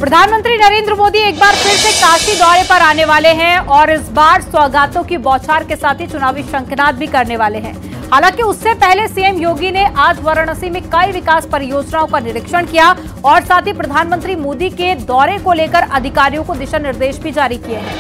प्रधानमंत्री नरेंद्र मोदी एक बार फिर से काशी दौरे पर आने वाले हैं और इस बार सौगातों की बौछार के साथ ही चुनावी शंखनाद भी करने वाले हैं। हालांकि उससे पहले सीएम योगी ने आज वाराणसी में कई विकास परियोजनाओं का निरीक्षण किया और साथ ही प्रधानमंत्री मोदी के दौरे को लेकर अधिकारियों को दिशा निर्देश भी जारी किए हैं।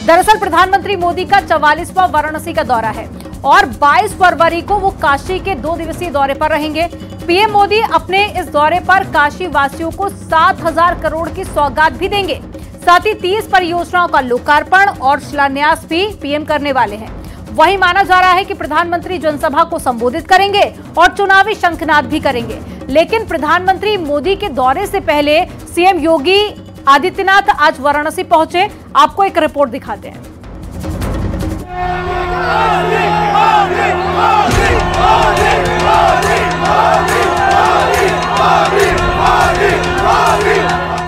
दरअसल प्रधानमंत्री मोदी का 44वां वाराणसी का दौरा है और 22 फरवरी को वो काशी के 2 दिवसीय दौरे पर रहेंगे। पीएम मोदी अपने इस दौरे पर काशी वासियों को 7,000 करोड़ की सौगात भी देंगे। साथ ही 30 परियोजनाओं का लोकार्पण और शिलान्यास भी पीएम करने वाले हैं। वहीं माना जा रहा है कि प्रधानमंत्री जनसभा को संबोधित करेंगे और चुनावी शंखनाद भी करेंगे। लेकिन प्रधानमंत्री मोदी के दौरे से पहले सीएम योगी आदित्यनाथ आज वाराणसी पहुंचे। आपको एक रिपोर्ट दिखाते हैं।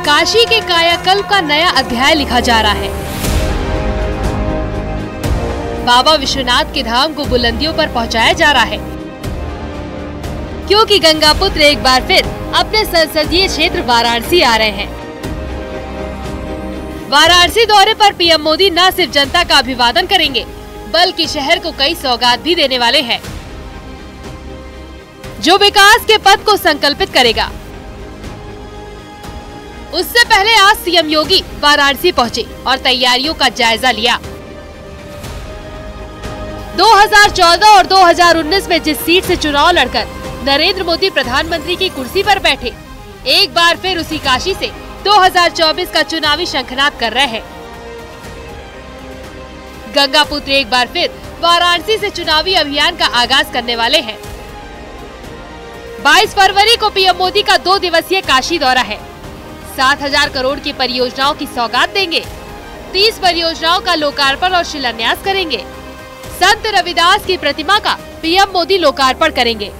काशी के कायाकल्प का नया अध्याय लिखा जा रहा है। बाबा विश्वनाथ के धाम को बुलंदियों पर पहुंचाया जा रहा है, क्योंकि गंगापुत्र एक बार फिर अपने संसदीय क्षेत्र वाराणसी आ रहे हैं। वाराणसी दौरे पर पीएम मोदी न सिर्फ जनता का अभिवादन करेंगे, बल्कि शहर को कई सौगात भी देने वाले हैं, जो विकास के पथ को संकल्पित करेगा। उससे पहले आज सीएम योगी वाराणसी पहुंचे और तैयारियों का जायजा लिया। 2014 और 2019 में जिस सीट से चुनाव लड़कर नरेंद्र मोदी प्रधानमंत्री की कुर्सी पर बैठे, एक बार फिर उसी काशी से 2024 का चुनावी शंखनाद कर रहे हैं। गंगापुत्र एक बार फिर वाराणसी से चुनावी अभियान का आगाज करने वाले हैं। 22 फरवरी को पीएम मोदी का 2 दिवसीय काशी दौरा है। 7,000 करोड़ की परियोजनाओं की सौगात देंगे। 30 परियोजनाओं का लोकार्पण और शिलान्यास करेंगे। संत रविदास की प्रतिमा का पीएम मोदी लोकार्पण करेंगे।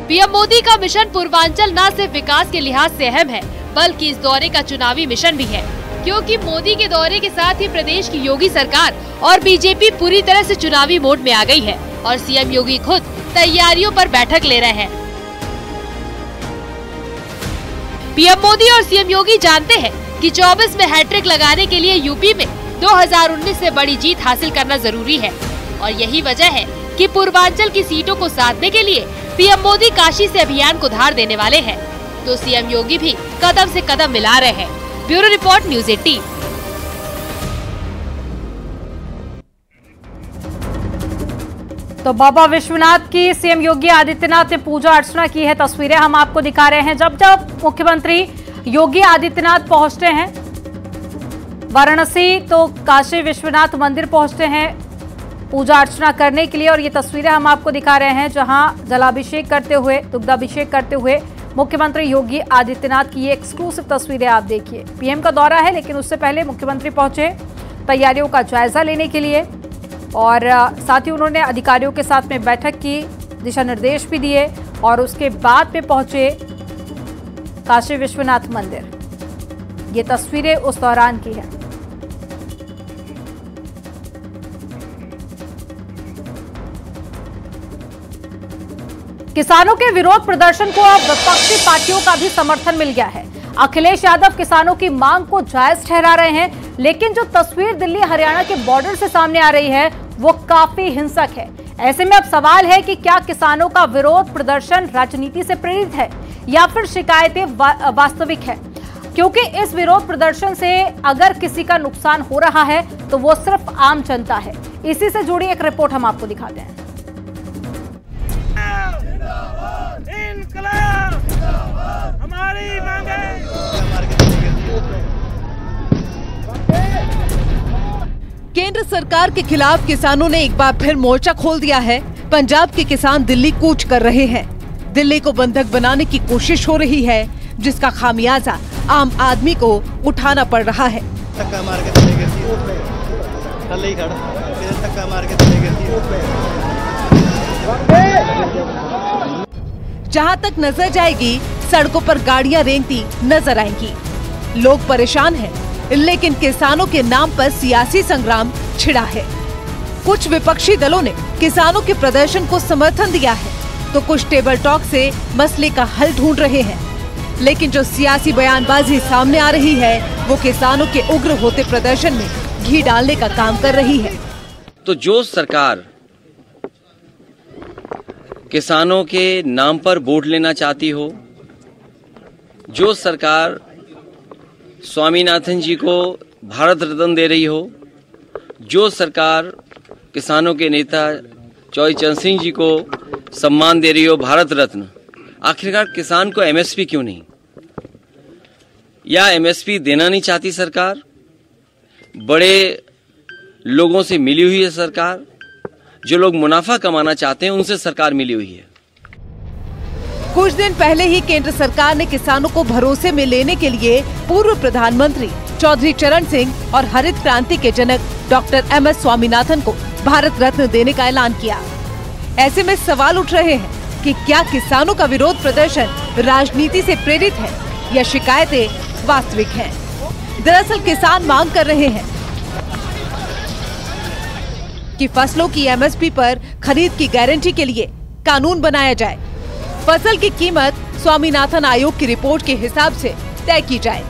पीएम मोदी का मिशन पूर्वांचल न सिर्फ विकास के लिहाज से अहम है, बल्कि इस दौरे का चुनावी मिशन भी है, क्योंकि मोदी के दौरे के साथ ही प्रदेश की योगी सरकार और बीजेपी पूरी तरह से चुनावी मोड में आ गई है और सीएम योगी खुद तैयारियों पर बैठक ले रहे हैं। पीएम मोदी और सीएम योगी जानते हैं कि 24 में हैट्रिक लगाने के लिए यूपी में 2019 से बड़ी जीत हासिल करना जरूरी है और यही वजह है कि पूर्वांचल की सीटों को साधने के लिए पीएम मोदी काशी से अभियान को धार देने वाले हैं, तो सीएम योगी भी कदम से कदम मिला रहे हैं। Bureau report, news 18। तो बाबा विश्वनाथ की सीएम योगी आदित्यनाथ ने पूजा अर्चना की है। तस्वीरें हम आपको दिखा रहे हैं। जब जब मुख्यमंत्री योगी आदित्यनाथ पहुंचते हैं वाराणसी, तो काशी विश्वनाथ मंदिर पहुंचते हैं पूजा अर्चना करने के लिए। और ये तस्वीरें हम आपको दिखा रहे हैं, जहां जलाभिषेक करते हुए, दुग्धाभिषेक करते हुए मुख्यमंत्री योगी आदित्यनाथ की ये एक्सक्लूसिव तस्वीरें आप देखिए। पीएम का दौरा है, लेकिन उससे पहले मुख्यमंत्री पहुंचे तैयारियों का जायजा लेने के लिए और साथ ही उन्होंने अधिकारियों के साथ में बैठक की, दिशा निर्देश भी दिए और उसके बाद में पहुंचे काशी विश्वनाथ मंदिर। ये तस्वीरें उस दौरान की है। किसानों के विरोध प्रदर्शन को अब विपक्षी पार्टियों का भी समर्थन मिल गया है। अखिलेश यादव किसानों की मांग को जायज ठहरा रहे हैं, लेकिन जो तस्वीर दिल्ली हरियाणा के बॉर्डर से सामने आ रही है वो काफी हिंसक है। ऐसे में अब सवाल है कि क्या किसानों का विरोध प्रदर्शन राजनीति से प्रेरित है या फिर शिकायतें वास्तविक है, क्योंकि इस विरोध प्रदर्शन से अगर किसी का नुकसान हो रहा है तो वो सिर्फ आम जनता है। इसी से जुड़ी एक रिपोर्ट हम आपको दिखाते हैं। हमारी मांगे। केंद्र सरकार के खिलाफ किसानों ने एक बार फिर मोर्चा खोल दिया है। पंजाब के किसान दिल्ली कूच कर रहे हैं। दिल्ली को बंधक बनाने की कोशिश हो रही है, जिसका खामियाजा आम आदमी को उठाना पड़ रहा है। धक्का मार के चले गई थल्ले ही खड़ा, फिर धक्का मार के चले गई। जहां तक नजर जाएगी सड़कों पर गाड़ियां रेंगती नजर आएंगी। लोग परेशान हैं, लेकिन किसानों के नाम पर सियासी संग्राम छिड़ा है। कुछ विपक्षी दलों ने किसानों के प्रदर्शन को समर्थन दिया है, तो कुछ टेबल टॉक से मसले का हल ढूंढ रहे हैं। लेकिन जो सियासी बयानबाजी सामने आ रही है वो किसानों के उग्र होते प्रदर्शन में घी डालने का काम कर रही है। तो जो सरकार किसानों के नाम पर वोट लेना चाहती हो, जो सरकार स्वामीनाथन जी को भारत रत्न दे रही हो, जो सरकार किसानों के नेता चौधरी चरण सिंह जी को सम्मान दे रही हो भारत रत्न, आखिरकार किसान को एमएसपी क्यों नहीं? या एमएसपी देना नहीं चाहती सरकार? बड़े लोगों से मिली हुई है सरकार, जो लोग मुनाफा कमाना चाहते हैं उनसे सरकार मिली हुई है। कुछ दिन पहले ही केंद्र सरकार ने किसानों को भरोसे में लेने के लिए पूर्व प्रधानमंत्री चौधरी चरण सिंह और हरित क्रांति के जनक डॉक्टर एमएस स्वामीनाथन को भारत रत्न देने का ऐलान किया। ऐसे में सवाल उठ रहे हैं कि क्या किसानों का विरोध प्रदर्शन राजनीति से प्रेरित है या शिकायतें वास्तविक हैं? दरअसल किसान मांग कर रहे हैं कि फसलों की एमएसपी पर खरीद की गारंटी के लिए कानून बनाया जाए। फसल की कीमत स्वामीनाथन आयोग की रिपोर्ट के हिसाब से तय की जाए।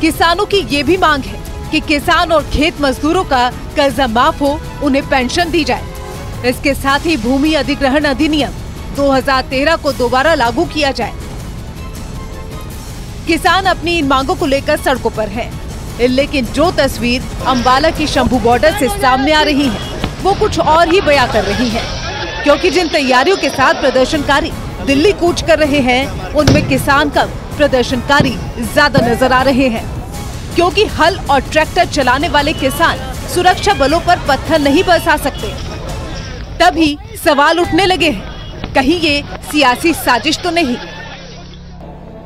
किसानों की ये भी मांग है कि किसान और खेत मजदूरों का कर्जा माफ हो, उन्हें पेंशन दी जाए। इसके साथ ही भूमि अधिग्रहण अधिनियम 2013 को दोबारा लागू किया जाए। किसान अपनी इन मांगों को लेकर सड़कों पर हैं, लेकिन जो तस्वीर अंबाला की शंभू बॉर्डर से सामने आ रही है वो कुछ और ही बयां कर रही है, क्योंकि जिन तैयारियों के साथ प्रदर्शनकारी दिल्ली कूच कर रहे हैं उनमें किसान कम, प्रदर्शनकारी ज्यादा नजर आ रहे हैं। क्योंकि हल और ट्रैक्टर चलाने वाले किसान सुरक्षा बलों पर पत्थर नहीं बरसा सकते। तभी सवाल उठने लगे हैं, कहीं ये सियासी साजिश तो नहीं?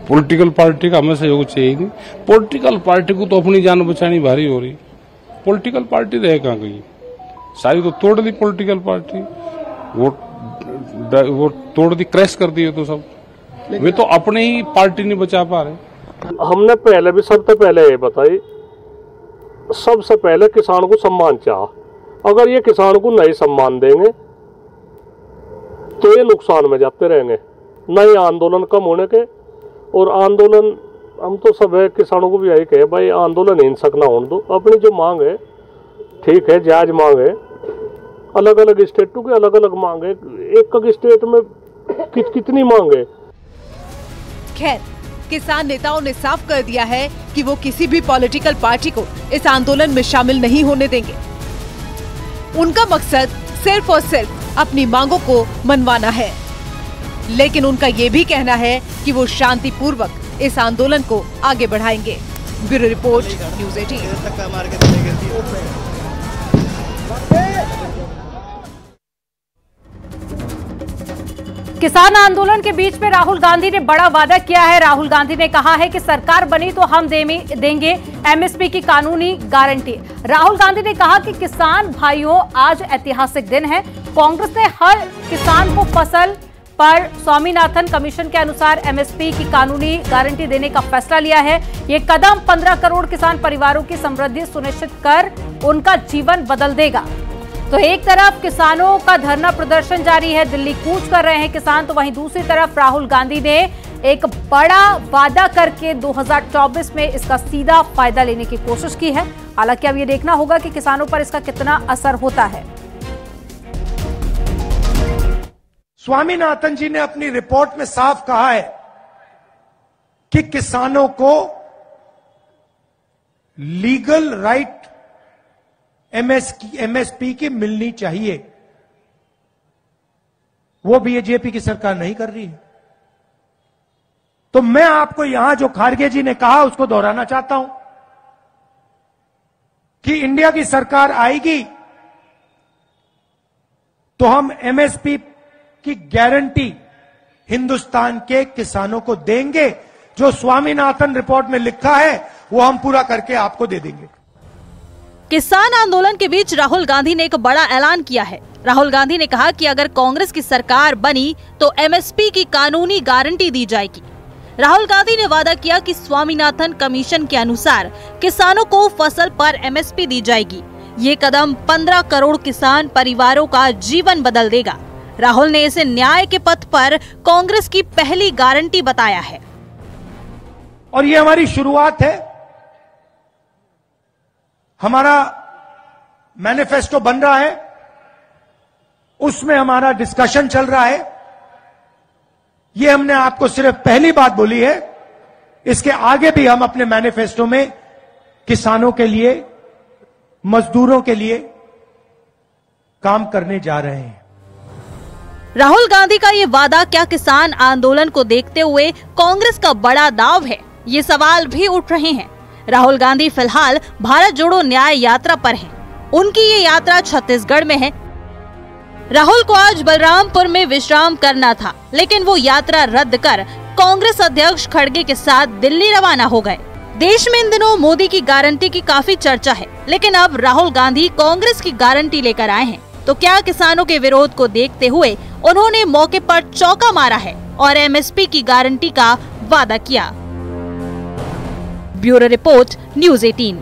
पॉलिटिकल पार्टी का हमें सहयोग चाहिए। पॉलिटिकल पार्टी को तो अपनी जान बचानी भारी हो रही। पॉलिटिकल पार्टी रहे कहाँ गई? सारी तो तोड़ दी पॉलिटिकल पार्टी, वो तोड़ दी, क्रैश कर दी। तो सब वे तो अपने ही पार्टी नहीं बचा पा रहे। हमने पहले भी सबसे पहले ये बताई, सबसे पहले किसान को सम्मान चाह। अगर ये किसान को नहीं सम्मान देंगे तो ये नुकसान में जाते रहेंगे। नए आंदोलन कम होने के, और आंदोलन हम तो सब है किसानों को भी यही कहे, भाई आंदोलन हिंसक ना होने दो। अपनी जो मांग है ठीक है, जायज मांग है। अलग अलग स्टेटों की अलग अलग मांग है, एक स्टेट में कितनी मांग है। खैर, किसान नेताओं ने साफ कर दिया है कि वो किसी भी पॉलिटिकल पार्टी को इस आंदोलन में शामिल नहीं होने देंगे। उनका मकसद सिर्फ और सिर्फ अपनी मांगों को मनवाना है। लेकिन उनका ये भी कहना है कि वो शांतिपूर्वक इस आंदोलन को आगे बढ़ाएंगे। Bureau report, news 18। किसान आंदोलन के बीच में राहुल गांधी ने बड़ा वादा किया है। राहुल गांधी ने कहा है कि सरकार बनी तो हम देंगे एमएसपी की कानूनी गारंटी। राहुल गांधी ने कहा कि किसान भाइयों, आज ऐतिहासिक दिन है। कांग्रेस ने हर किसान को फसल पर स्वामीनाथन कमीशन के अनुसार एमएसपी की कानूनी गारंटी देने का फैसला लिया है। ये कदम 15 करोड़ किसान परिवारों की समृद्धि सुनिश्चित कर उनका जीवन बदल देगा। तो एक तरफ किसानों का धरना प्रदर्शन जारी है, दिल्ली कूच कर रहे हैं किसान, तो वहीं दूसरी तरफ राहुल गांधी ने एक बड़ा वादा करके 2024 में इसका सीधा फायदा लेने की कोशिश की है। हालांकि अब ये देखना होगा कि किसानों पर इसका कितना असर होता है। स्वामीनाथन जी ने अपनी रिपोर्ट में साफ कहा है कि किसानों को लीगल राइट एमएसपी की मिलनी चाहिए। वो बीजेपी की सरकार नहीं कर रही है। तो मैं आपको यहां जो खारगे जी ने कहा उसको दोहराना चाहता हूं कि इंडिया की सरकार आएगी तो हम एमएसपी की गारंटी हिंदुस्तान के किसानों को देंगे। जो स्वामीनाथन रिपोर्ट में लिखा है वो हम पूरा करके आपको दे देंगे। किसान आंदोलन के बीच राहुल गांधी ने एक बड़ा ऐलान किया है। राहुल गांधी ने कहा कि अगर कांग्रेस की सरकार बनी तो एमएसपी की कानूनी गारंटी दी जाएगी। राहुल गांधी ने वादा किया कि स्वामीनाथन कमीशन के अनुसार किसानों को फसल पर एमएसपी दी जाएगी। ये कदम 15 करोड़ किसान परिवारों का जीवन बदल देगा। राहुल ने इसे न्याय के पथ पर कांग्रेस की पहली गारंटी बताया है। और ये हमारी शुरुआत है। हमारा मैनिफेस्टो बन रहा है, उसमें हमारा डिस्कशन चल रहा है। ये हमने आपको सिर्फ पहली बात बोली है, इसके आगे भी हम अपने मैनिफेस्टो में किसानों के लिए, मजदूरों के लिए काम करने जा रहे हैं। राहुल गांधी का ये वादा क्या किसान आंदोलन को देखते हुए कांग्रेस का बड़ा दाव है, ये सवाल भी उठ रहे हैं। राहुल गांधी फिलहाल भारत जोड़ो न्याय यात्रा पर हैं। उनकी ये यात्रा छत्तीसगढ़ में है। राहुल को आज बलरामपुर में विश्राम करना था, लेकिन वो यात्रा रद्द कर कांग्रेस अध्यक्ष खड़गे के साथ दिल्ली रवाना हो गए। देश में इन दिनों मोदी की गारंटी की काफी चर्चा है, लेकिन अब राहुल गांधी कांग्रेस की गारंटी लेकर आए हैं। तो क्या किसानों के विरोध को देखते हुए उन्होंने मौके पर चौका मारा है और एमएसपी की गारंटी का वादा किया? Bureau report, news 18।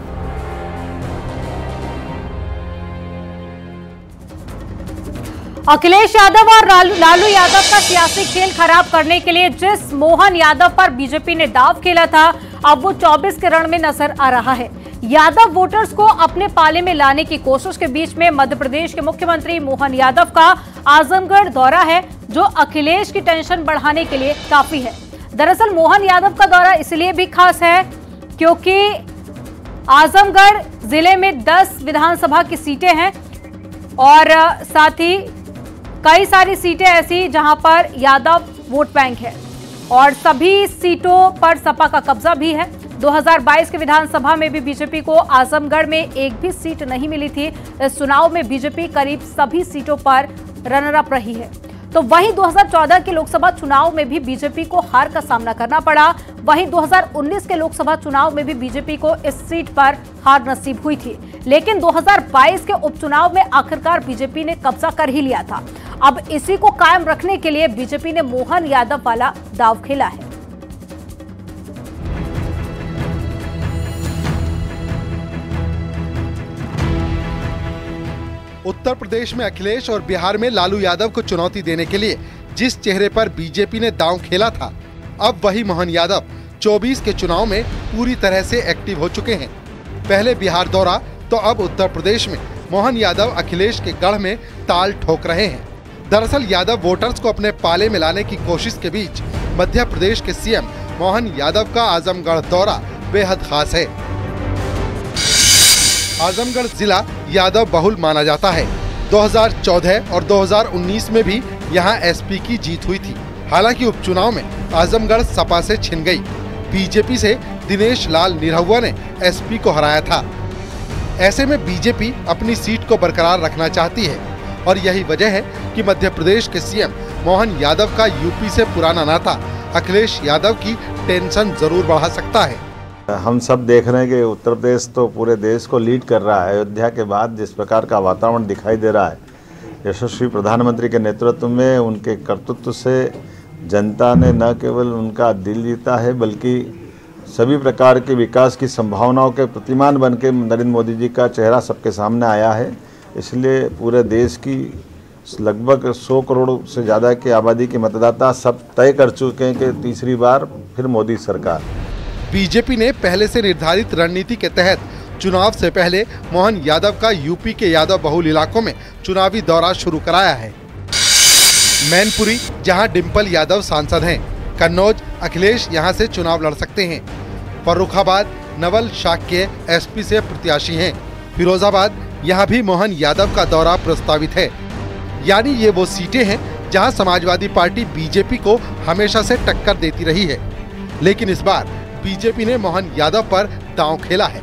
Akhilesh Yadav और लालू यादव का सियासी खेल खराब करने के लिए जिस मोहन यादव पर बीजेपी ने दांव खेला था, अब वो 24 के रण में नजर आ रहा है। यादव वोटर्स को अपने पाले में लाने की कोशिश के बीच में मध्य प्रदेश के मुख्यमंत्री मोहन यादव का आजमगढ़ दौरा है, जो अखिलेश की टेंशन बढ़ाने के लिए काफी है। दरअसल मोहन यादव का दौरा इसलिए भी खास है क्योंकि आजमगढ़ जिले में 10 विधानसभा की सीटें हैं और साथ ही कई सारी सीटें ऐसी जहां पर यादव वोट बैंक है और सभी सीटों पर सपा का कब्जा भी है। 2022 के विधानसभा में भी बीजेपी को आजमगढ़ में एक भी सीट नहीं मिली थी। इस चुनाव में बीजेपी करीब सभी सीटों पर रनर अप रही है। तो वहीं 2014 के लोकसभा चुनाव में भी बीजेपी को हार का सामना करना पड़ा। वहीं 2019 के लोकसभा चुनाव में भी बीजेपी को इस सीट पर हार नसीब हुई थी, लेकिन 2022 के उपचुनाव में आखिरकार बीजेपी ने कब्जा कर ही लिया था। अब इसी को कायम रखने के लिए बीजेपी ने मोहन यादव वाला दांव खेला है। उत्तर प्रदेश में अखिलेश और बिहार में लालू यादव को चुनौती देने के लिए जिस चेहरे पर बीजेपी ने दांव खेला था, अब वही मोहन यादव 24 के चुनाव में पूरी तरह से एक्टिव हो चुके हैं। पहले बिहार दौरा तो अब उत्तर प्रदेश में मोहन यादव अखिलेश के गढ़ में ताल ठोक रहे हैं। दरअसल यादव वोटर्स को अपने पाले में लाने की कोशिश के बीच मध्य प्रदेश के सीएम मोहन यादव का आजमगढ़ दौरा बेहद खास है। आजमगढ़ जिला यादव बहुल माना जाता है। 2014 और 2019 में भी यहां एसपी की जीत हुई थी। हालांकि उपचुनाव में आजमगढ़ सपा से छिन गई। बीजेपी से दिनेश लाल निरहुआ ने एसपी को हराया था। ऐसे में बीजेपी अपनी सीट को बरकरार रखना चाहती है और यही वजह है कि मध्य प्रदेश के सीएम मोहन यादव का यूपी से पुराना नाता अखिलेश यादव की टेंशन जरूर बढ़ा सकता है। हम सब देख रहे हैं कि उत्तर प्रदेश तो पूरे देश को लीड कर रहा है। अयोध्या के बाद जिस प्रकार का वातावरण दिखाई दे रहा है, यशस्वी प्रधानमंत्री के नेतृत्व में उनके कर्तृत्व से जनता ने न केवल उनका दिल जीता है, बल्कि सभी प्रकार के विकास की संभावनाओं के प्रतिमान बन के नरेंद्र मोदी जी का चेहरा सबके सामने आया है। इसलिए पूरे देश की लगभग 100 करोड़ से ज़्यादा की आबादी के मतदाता सब तय कर चुके हैं कि तीसरी बार फिर मोदी सरकार। बीजेपी ने पहले से निर्धारित रणनीति के तहत चुनाव से पहले मोहन यादव का यूपी के यादव बहुल इलाकों में चुनावी दौरा शुरू कराया है। मैनपुरी, जहां डिम्पल यादव सांसद हैं, कन्नौज अखिलेश यहां से चुनाव लड़ सकते हैं। फर्रुखाबाद नवल शाक्य एसपी से प्रत्याशी हैं। फिरोजाबाद यहां भी मोहन यादव का दौरा प्रस्तावित है। यानी ये वो सीटें हैं जहां समाजवादी पार्टी बीजेपी को हमेशा से टक्कर देती रही है, लेकिन इस बार बीजेपी ने मोहन यादव पर दांव खेला है।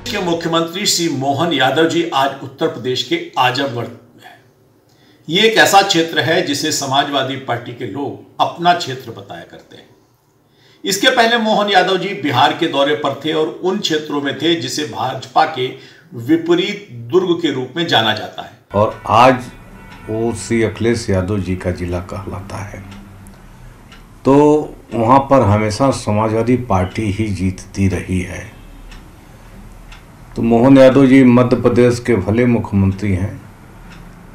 के मुख्यमंत्री श्री मोहन यादव जी आज उत्तर प्रदेश के आजमगढ़ में हैं। ये एक ऐसा क्षेत्र है जिसे समाजवादी पार्टी के लोग अपना क्षेत्र बताया करते हैं। इसके पहले मोहन यादव जी बिहार के दौरे पर थे और उन क्षेत्रों में थे जिसे भाजपा के विपरीत दुर्ग के रूप में जाना जाता है। और आज वो श्री अखिलेश यादव जी का जिला कहलाता है, तो वहाँ पर हमेशा समाजवादी पार्टी ही जीतती रही है। तो मोहन यादव जी मध्य प्रदेश के भले मुख्यमंत्री हैं,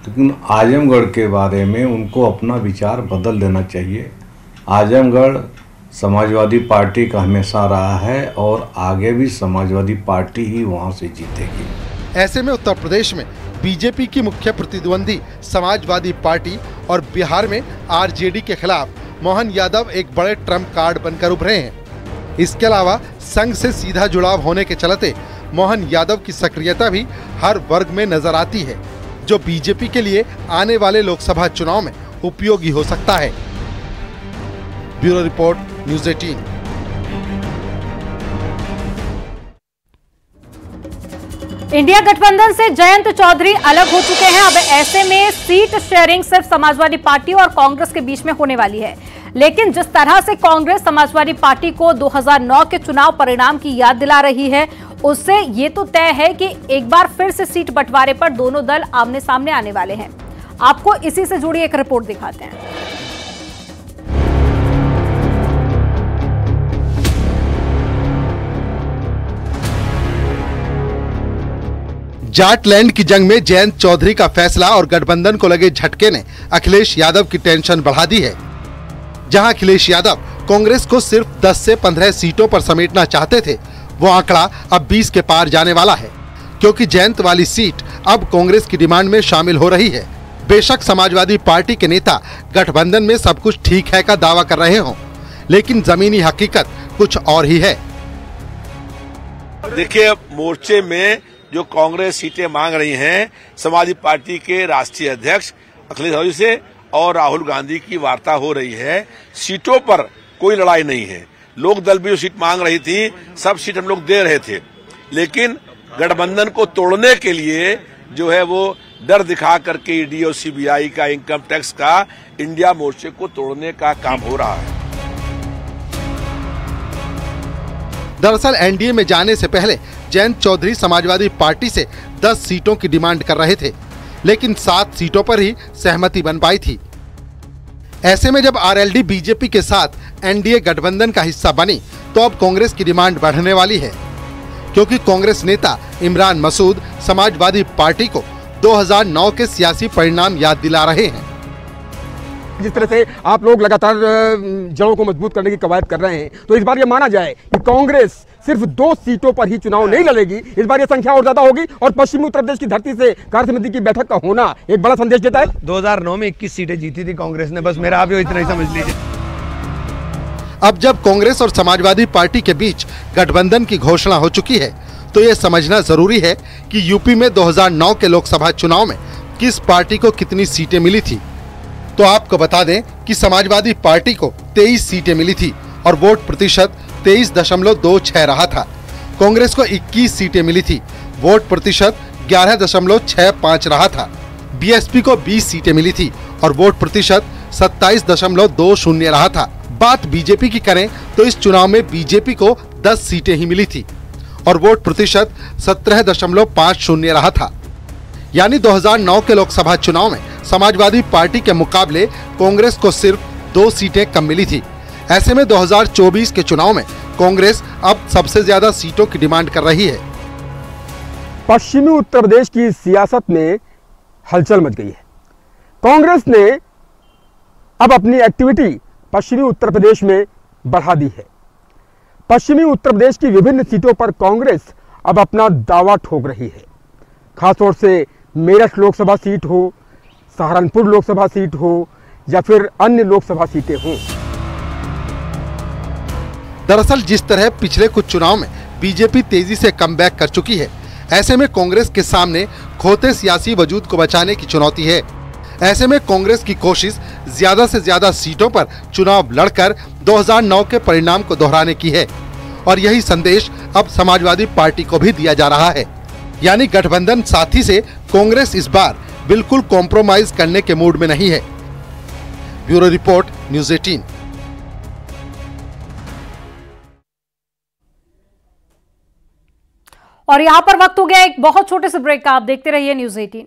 लेकिन आजमगढ़ के बारे में उनको अपना विचार बदल देना चाहिए। आजमगढ़ समाजवादी पार्टी का हमेशा रहा है और आगे भी समाजवादी पार्टी ही वहां से जीतेगी। ऐसे में उत्तर प्रदेश में बीजेपी की मुख्य प्रतिद्वंदी समाजवादी पार्टी और बिहार में आरजेडी के खिलाफ मोहन यादव एक बड़े ट्रम्प कार्ड बनकर उभरे हैं। इसके अलावा संघ से सीधा जुड़ाव होने के चलते मोहन यादव की सक्रियता भी हर वर्ग में नजर आती है, जो बीजेपी के लिए आने वाले लोकसभा चुनाव में उपयोगी हो सकता है। Bureau report, news 18। इंडिया गठबंधन से जयंत चौधरी अलग हो चुके हैं। अब ऐसे में सीट शेयरिंग सिर्फ समाजवादी पार्टी और कांग्रेस के बीच में होने वाली है। लेकिन जिस तरह से कांग्रेस समाजवादी पार्टी को 2009 के चुनाव परिणाम की याद दिला रही है, उससे ये तो तय है कि एक बार फिर से सीट बंटवारे पर दोनों दल आमने सामने आने वाले हैं। आपको इसी से जुड़ी एक रिपोर्ट दिखाते हैं। जाटलैंड की जंग में जयंत चौधरी का फैसला और गठबंधन को लगे झटके ने अखिलेश यादव की टेंशन बढ़ा दी है। जहां अखिलेश यादव कांग्रेस को सिर्फ 10 से 15 सीटों पर समेटना चाहते थे, वो आंकड़ा अब 20 के पार जाने वाला है, क्योंकि जयंत वाली सीट अब कांग्रेस की डिमांड में शामिल हो रही है। बेशक समाजवादी पार्टी के नेता गठबंधन में सब कुछ ठीक है का दावा कर रहे हों, लेकिन जमीनी हकीकत कुछ और ही है। देखिए, मोर्चे में जो कांग्रेस सीटें मांग रही हैं, समाजवादी पार्टी के राष्ट्रीय अध्यक्ष अखिलेश यादव से और राहुल गांधी की वार्ता हो रही है। सीटों पर कोई लड़ाई नहीं है। लोक दल भी जो सीट मांग रही थी, सब सीट हम लोग दे रहे थे, लेकिन गठबंधन को तोड़ने के लिए जो है वो डर दिखा करके ईडी और सीबीआई का, इनकम टैक्स का, इंडिया मोर्चे को तोड़ने का काम हो रहा है। दरअसल एनडीए में जाने से पहले जयंत चौधरी समाजवादी पार्टी से 10 सीटों की डिमांड कर रहे थे, लेकिन 7 सीटों पर ही सहमति बन पाई थी। ऐसे में जब आरएलडी बीजेपी के साथ एनडीए गठबंधन का हिस्सा बनी, तो अब कांग्रेस की डिमांड बढ़ने वाली है, क्योंकि कांग्रेस नेता इमरान मसूद समाजवादी पार्टी को 2009 के सियासी परिणाम याद दिला रहे हैं। जिस तरह से आप लोग लगातार जड़ों को मजबूत करने की कवायद कर रहे हैं, तो इस बार ये माना जाए कि कांग्रेस सिर्फ 2 सीटों पर ही चुनाव नहीं लड़ेगी। इस बार ये संख्या और ज्यादा होगी और पश्चिमी उत्तर प्रदेश की धरती से कार्य समिति की बैठक का होना एक बड़ा संदेश देता है। 2009 में 21 सीटें जीती थी कांग्रेस ने, बस मेरा आप इतना ही समझ लीजिए। अब जब कांग्रेस और समाजवादी पार्टी के बीच गठबंधन की घोषणा हो चुकी है, तो ये समझना जरूरी है कि यूपी में 2009 के लोकसभा चुनाव में किस पार्टी को कितनी सीटें मिली थी। तो आपको बता दें कि समाजवादी पार्टी को 23 सीटें मिली थी और वोट प्रतिशत 23.26 रहा था। कांग्रेस को 21 सीटें मिली थी, वोट प्रतिशत 11.65 रहा था। बीएसपी को 20 सीटें मिली थी और वोट प्रतिशत 27.20 रहा था। बात बीजेपी की करें तो इस चुनाव में बीजेपी को 10 सीटें ही मिली थी और वोट प्रतिशत 17.50 रहा था। यानी 2009 के लोकसभा चुनाव में समाजवादी पार्टी के मुकाबले कांग्रेस को सिर्फ 2 सीटें कम मिली थी। ऐसे में 2024 के चुनाव में कांग्रेस अब सबसे ज्यादा सीटों की डिमांड कर रही है। पश्चिमी उत्तर प्रदेश की सियासत में हलचल मच गई है। कांग्रेस ने अब अपनी एक्टिविटी पश्चिमी उत्तर प्रदेश में बढ़ा दी है। पश्चिमी उत्तर प्रदेश की विभिन्न सीटों पर कांग्रेस अब अपना दावा ठोक रही है। खासतौर से मेरठ लोकसभा सीट हो, सहारनपुर लोकसभा सीट हो या फिर अन्य लोकसभा सीटें हों। दरअसल जिस तरह पिछले कुछ चुनाव में बीजेपी तेजी से कमबैक कर चुकी है, ऐसे में कांग्रेस के सामने खोते सियासी वजूद को बचाने की चुनौती है। ऐसे में कांग्रेस की कोशिश ज्यादा से ज्यादा सीटों पर चुनाव लड़कर 2009 के परिणाम को दोहराने की है और यही संदेश अब समाजवादी पार्टी को भी दिया जा रहा है। यानी गठबंधन साथी से कांग्रेस इस बार बिल्कुल कॉम्प्रोमाइज करने के मूड में नहीं है। Bureau report, news 18। और यहां पर वक्त हो गया एक बहुत छोटे से ब्रेक का। आप देखते रहिए न्यूज़ 18।